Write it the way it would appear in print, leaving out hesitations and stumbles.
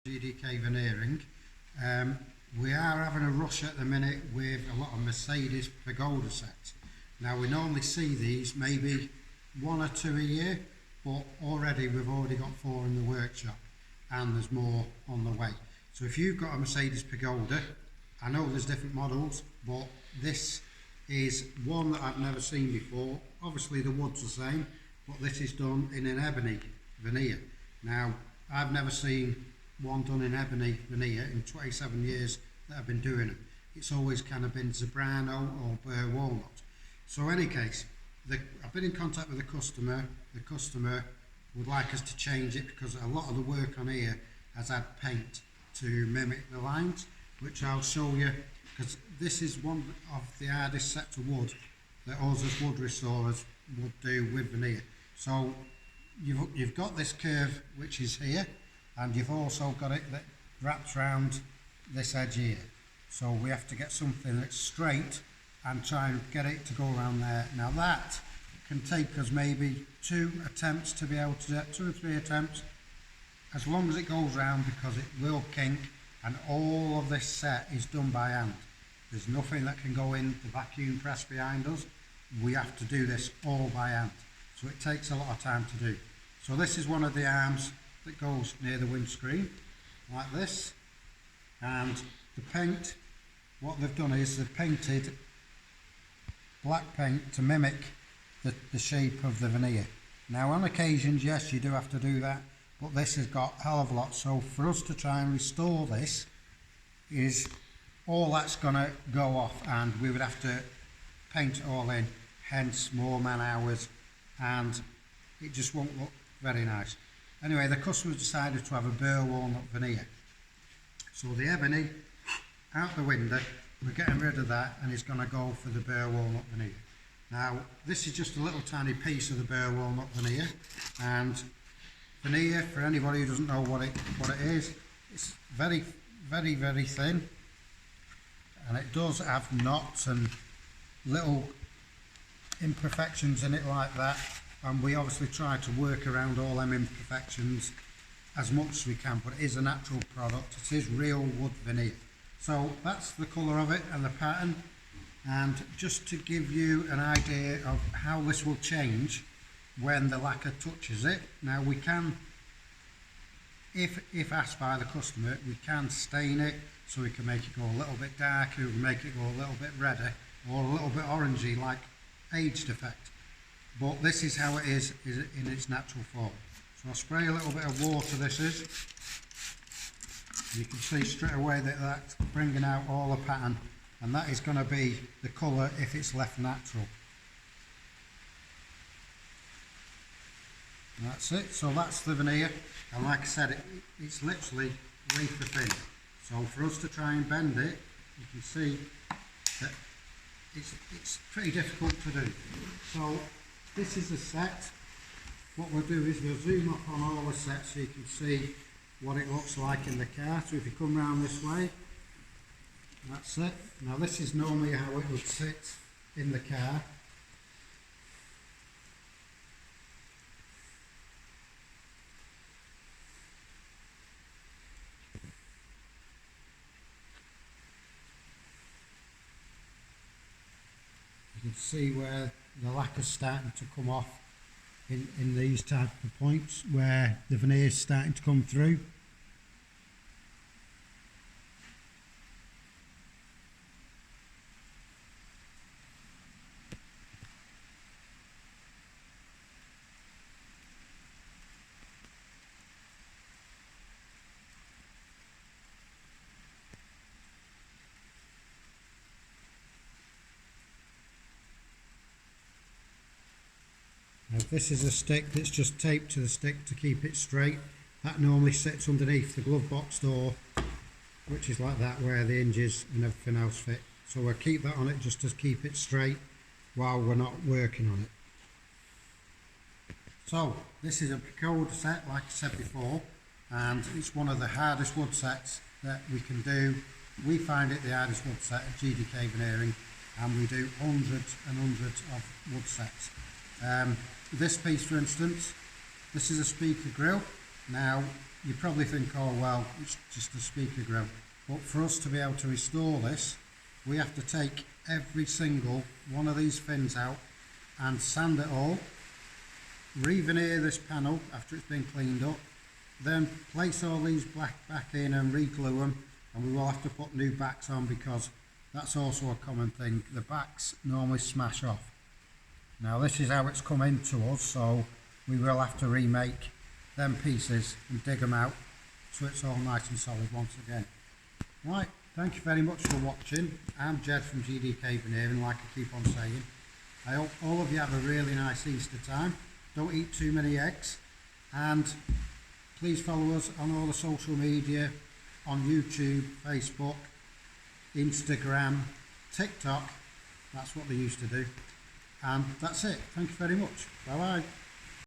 GDK Veneering. We are having a rush at the minute with a lot of Mercedes pagoda sets. Now we normally see these maybe 1 or 2 a year, but we've already got 4 in the workshop and there's more on the way. So if you've got a Mercedes pagoda, I know there's different models, but this is one that I've never seen before. Obviously the wood's the same, but this is done in an ebony veneer. Now I've never seen one done in ebony veneer in 27 years that I've been doing them. It's always kind of been zebrano or burr walnut. So in any case, I've been in contact with the customer. The customer would like us to change it because a lot of the work on here has had paint to mimic the lines, which I'll show you, because this is one of the hardest sets of wood that us as wood restorers would do with veneer. So you've got this curve which is here, and you've also got it that wraps around this edge here. So we have to get something that's straight and try and get it to go around there. Now that can take us maybe 2 attempts to be able to do it, 2 or 3 attempts, as long as it goes round, because it will kink, and all of this set is done by hand. There's nothing that can go in the vacuum press behind us. We have to do this all by hand. So it takes a lot of time to do. So this is one of the arms that goes near the windscreen, like this. And the paint, what they've done is they've painted black paint to mimic the shape of the veneer. Now on occasions, yes, you do have to do that, but this has got a hell of a lot. So for us to try and restore this, is all that's going to go off, and we would have to paint it all in, hence more man hours, and it just won't look very nice. Anyway, the customer decided to have a burr walnut veneer. So the ebony out the window, we're getting rid of that, and it's going to go for the burr walnut veneer. Now this is just a little tiny piece of the burr walnut veneer, and veneer, for anybody who doesn't know what it is, it's very thin, and it does have knots and little imperfections in it like that, and we obviously try to work around all them imperfections as much as we can, but it is a natural product. It is real wood veneer. So that's the colour of it and the pattern. And just to give you an idea of how this will change when the lacquer touches it, now we can, if asked by the customer, we can stain it, so we can make it go a little bit darker, we can make it go a little bit redder, or a little bit orangey, like aged effect. But this is how it is in its natural form. So I'll spray a little bit of water. This is, you can see straight away that that's bringing out all the pattern, and that is going to be the colour if it's left natural. And that's it. So that's the veneer, and like I said, it's literally wafer thin. So for us to try and bend it, you can see that it's pretty difficult to do. So this is the set. What we'll do is we'll zoom up on all the sets so you can see what it looks like in the car. So if you come round this way, that's it. Now this is normally how it would sit in the car. You can see where the lacquer's starting to come off in these type of points where the veneer is starting to come through. Now this is a stick that's just taped to the stick to keep it straight. That normally sits underneath the glove box door, which is like that, where the hinges and everything else fit. So we'll keep that on it just to keep it straight while we're not working on it. So this is a pagoda set, like I said before, and it's one of the hardest wood sets that we can do. We find it the hardest wood set at GDK Veneering, and we do hundreds and hundreds of wood sets. This piece, for instance, this is a speaker grill. Now you probably think, oh well, it's just a speaker grill. But for us to be able to restore this, we have to take every single one of these fins out and sand it all, re-veneer this panel after it's been cleaned up, then place all these black back in and re-glue them, and we will have to put new backs on because that's also a common thing. The backs normally smash off. Now this is how it's come into us, so we will have to remake them pieces and dig them out so it's all nice and solid once again. Right, thank you very much for watching. I'm Jed from GDK Veneering, like I keep on saying. I hope all of you have a really nice Easter time. Don't eat too many eggs, and please follow us on all the social media, on YouTube, Facebook, Instagram, TikTok. That's what they used to do. And that's it. Thank you very much. Bye bye.